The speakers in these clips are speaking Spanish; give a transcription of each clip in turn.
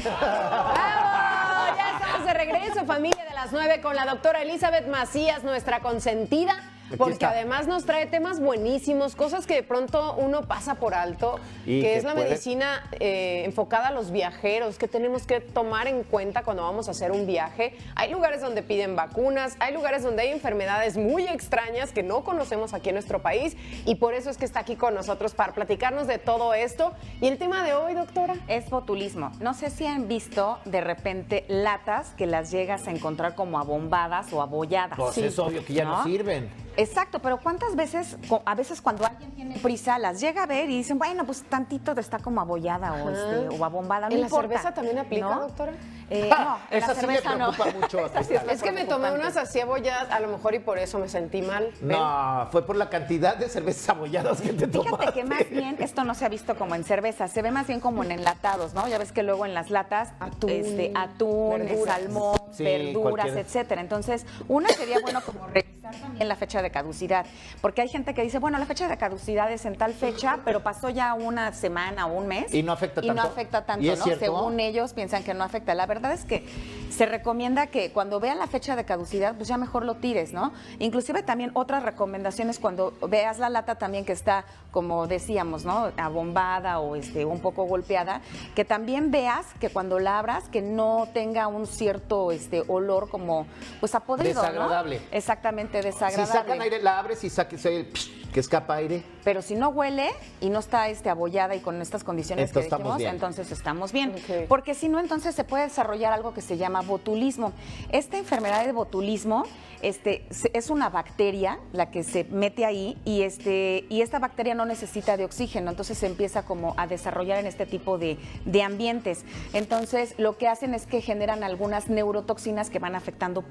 ¡Bravo! Ya estamos de regreso, familia de las 9, con la doctora Elizabeth Macías, nuestra consentida. Porque además nos trae temas buenísimos, cosas que de pronto uno pasa por alto, que es la medicina enfocada a los viajeros, que tenemos que tomar en cuenta cuando vamos a hacer un viaje. Hay lugares donde piden vacunas, hay lugares donde hay enfermedades muy extrañas que no conocemos aquí en nuestro país, y por eso es que está aquí con nosotros para platicarnos de todo esto. Y el tema de hoy, doctora, es botulismo. No sé si han visto de repente latas que las llegas a encontrar como abombadas o abolladas. Pues sí, es obvio que ya no sirven. Exacto, pero ¿cuántas veces, a veces cuando alguien tiene prisa, las llega a ver y dicen, bueno, pues tantito está como abollada o abombada, no ¿En importa? la cerveza también aplica, ¿no? Doctora? No, en esa la sí me cerveza no. preocupa mucho. Es que me tomé unas así abolladas, a lo mejor, y por eso me sentí mal. No, fue por la cantidad de cervezas abolladas que te tomaste. Fíjate que más bien esto no se ha visto como en cerveza, se ve más bien como en enlatados, ¿no? Ya ves que luego en las latas, atún, verduras. salmón, Sí, verduras, cualquier... etcétera. Entonces, una sería bueno como revisar también la fecha de caducidad, porque hay gente que dice, bueno, la fecha de caducidad es en tal fecha, pero pasó ya una semana o un mes. Y no afecta tanto. Y no afecta tanto, ¿Y es ¿no? cierto? Según ellos piensan que no afecta. La verdad es que se recomienda que cuando vean la fecha de caducidad, pues ya mejor lo tires, ¿no? Inclusive también otras recomendaciones cuando veas la lata también que está, como decíamos, ¿no? Abombada o un poco golpeada, que también veas que cuando la abras, que no tenga un cierto olor como, pues a podrido, desagradable. ¿no? Exactamente, desagradable. Si sacan aire, la abres y saques el que escapa aire. Pero si no huele y no está abollada y con estas condiciones que dijimos, entonces estamos bien. Okay. Porque si no, entonces se puede desarrollar algo que se llama botulismo. Esta enfermedad de botulismo es una bacteria la que se mete ahí y esta bacteria no necesita de oxígeno, entonces se empieza como a desarrollar en este tipo de ambientes. Entonces, lo que hacen es que generan algunas neurotoxinas que van afectando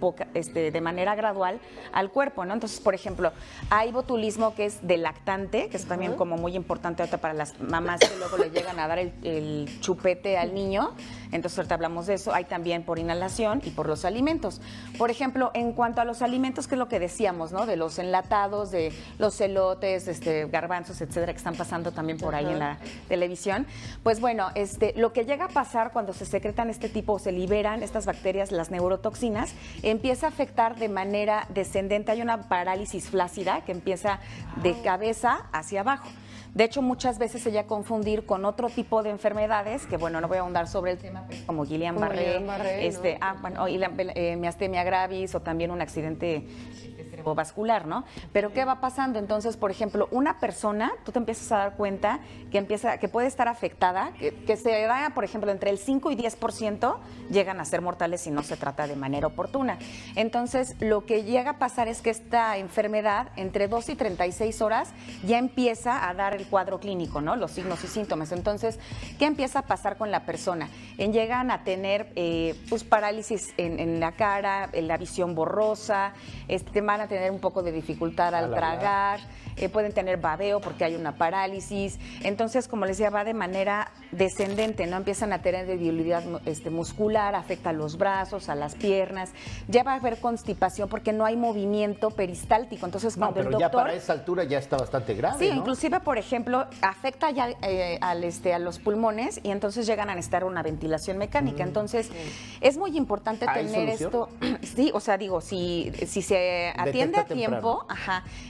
de manera gradual al cuerpo, ¿no? Entonces, por ejemplo, hay botulismo que es de lactante, que es también como muy importante ahorita para las mamás que luego le llegan a dar el chupete al niño. Entonces, ahorita hablamos de eso. Hay también por inhalación y por los alimentos. Por ejemplo, en cuanto a los alimentos, que es lo que decíamos, ¿no? De los enlatados, de los elotes, garbanzos, etcétera, que están pasando también por ahí en la televisión. Pues bueno, lo que llega a pasar cuando se secretan este tipo o se liberan estas bacterias, las neurotoxinas, empieza a afectar de manera descendente. Hay una parálisis flácida que empieza de cabeza hacia abajo. De hecho, muchas veces se llega a confundir con otro tipo de enfermedades, que bueno, no voy a ahondar sobre el tema, como Guillain-Barré, ¿no? Y la miastenia gravis o también un accidente cerebrovascular, ¿no? Pero ¿qué va pasando? Entonces, por ejemplo, una persona, tú te empiezas a dar cuenta que puede estar afectada, que se da, por ejemplo, entre el 5 y 10% llegan a ser mortales si no se trata de manera oportuna. Entonces, lo que llega a pasar es que esta enfermedad, entre 2 y 36 horas, ya empieza a dar el cuadro clínico, ¿no? Los signos y síntomas. Entonces, ¿qué empieza a pasar con la persona? Llegan a tener pues parálisis en la cara, en la visión borrosa, van a tener un poco de dificultad al tragar, pueden tener babeo porque hay una parálisis. Entonces, como les decía, va de manera descendente, ¿no? Empiezan a tener debilidad muscular, afecta a los brazos, a las piernas, ya va a haber constipación porque no hay movimiento peristáltico. Entonces, cuando pero el doctor... ya para esa altura ya está bastante grave, Sí, ¿no? Inclusive, por ejemplo, afecta ya a los pulmones y entonces llegan a necesitar una ventilación mecánica. Entonces, es muy importante tener esto. Sí, o sea, digo, si se atiende a tiempo,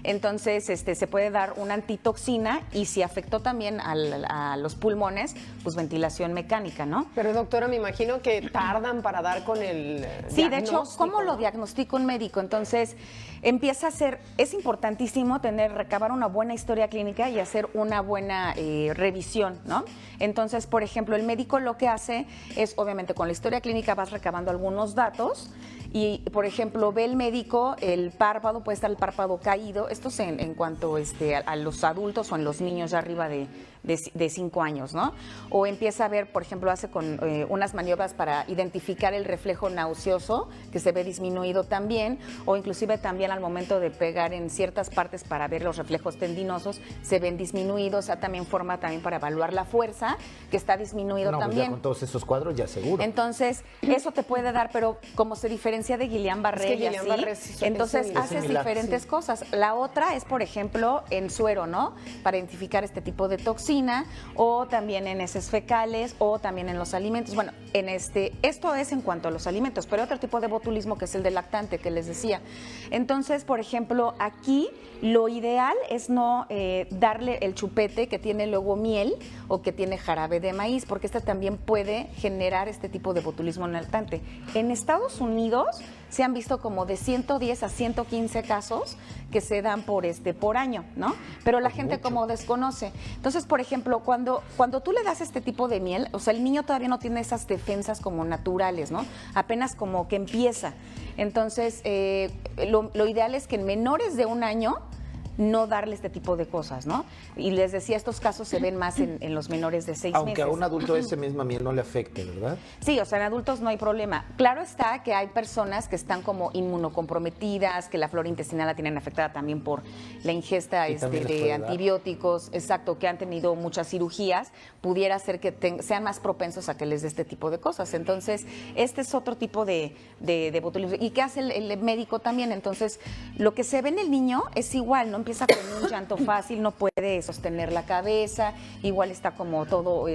entonces se puede dar una antitoxina y si afectó también a los pulmones, pues ventilación mecánica, ¿no? Pero doctora, me imagino que tardan para dar con el Sí, de hecho, ¿cómo lo diagnostica un médico? Entonces, empieza a ser, es importantísimo recabar una buena historia clínica y hacer una buena revisión, ¿no? Entonces, por ejemplo, el médico lo que hace es, obviamente, con la historia clínica vas recabando algunos datos y, por ejemplo, ve el médico el párpado, puede estar el párpado caído, esto es en cuanto a los adultos o en los niños de arriba de 5 años, ¿no? O empieza a ver, por ejemplo, hace con unas maniobras para identificar el reflejo nauseoso, que se ve disminuido también, o inclusive también al momento de pegar en ciertas partes para ver los reflejos tendinosos, se ven disminuidos, o sea, también forma también para evaluar la fuerza, que está disminuido pues también. ya con todos esos cuadros ya seguro. Entonces, eso te puede dar, pero como se diferencia diferencia de Guillain-Barré y Guillain-Barré así, entonces haces similar, diferentes cosas. La otra es, por ejemplo, en suero, ¿no? Para identificar este tipo de toxina, o también en heces fecales, o también en los alimentos. Bueno, esto es en cuanto a los alimentos, pero hay otro tipo de botulismo que es el del lactante que les decía. Entonces, por ejemplo, aquí lo ideal es no darle el chupete que tiene luego miel o que tiene jarabe de maíz, porque este también puede generar este tipo de botulismo en lactante. En Estados Unidos se han visto como de 110 a 115 casos que se dan por año, ¿no? Pero la gente como desconoce. Entonces, por ejemplo, cuando tú le das este tipo de miel, o sea, el niño todavía no tiene esas defensas como naturales, ¿no? Apenas como que empieza. Entonces, lo ideal es que en menores de 1 año no darle este tipo de cosas, ¿no? Y les decía, estos casos se ven más en los menores de 6 meses. Aunque a un adulto ese misma miel no le afecte, ¿verdad? Sí, o sea, en adultos no hay problema. Claro está que hay personas que están como inmunocomprometidas, que la flora intestinal la tienen afectada también por la ingesta de antibióticos, exacto, que han tenido muchas cirugías, pudiera ser que sean más propensos a que les dé este tipo de cosas. Entonces, este es otro tipo de botulismo. ¿Y qué hace el médico también? Entonces, lo que se ve en el niño es igual, ¿no? Empieza con un llanto fácil, no puede sostener la cabeza, igual está como todo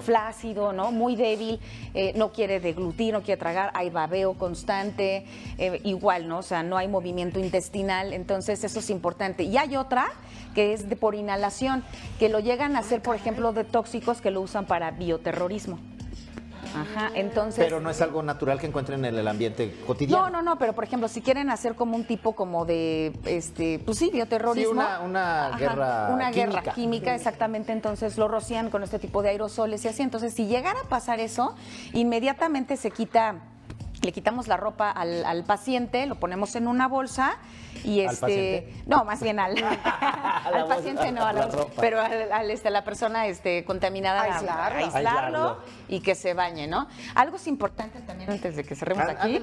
flácido, ¿no? Muy débil, no quiere deglutir, no quiere tragar, hay babeo constante, igual, ¿no? O sea, no hay movimiento intestinal, entonces eso es importante. Y hay otra que es por inhalación, que lo llegan a hacer, por ejemplo, de tóxicos que lo usan para bioterrorismo. Ajá, entonces... Pero no es algo natural que encuentren en el ambiente cotidiano. No, pero por ejemplo, si quieren hacer como un tipo como de, pues sí, bioterrorismo. Sí, una guerra Una química. guerra química, exactamente, entonces lo rocían con este tipo de aerosoles y así. Entonces, si llegara a pasar eso, inmediatamente le quitamos la ropa al paciente, lo ponemos en una bolsa y ¿Al paciente? no, más bien al paciente no, pero a la persona contaminada, aislarlo y que se bañe, ¿no? Algo es importante también antes de que cerremos aquí,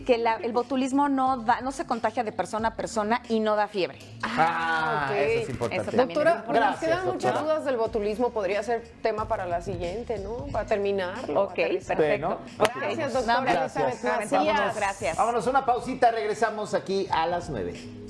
que el botulismo no se contagia de persona a persona y no da fiebre. Ok. Eso es importante. Doctora, nos quedan doctora. muchas dudas del botulismo, podría ser tema para la siguiente, ¿no? Para terminarlo. Ok, perfecto. Gracias, doctora Elizabeth Macías. Gracias. Vámonos a una pausita, regresamos aquí a las 9.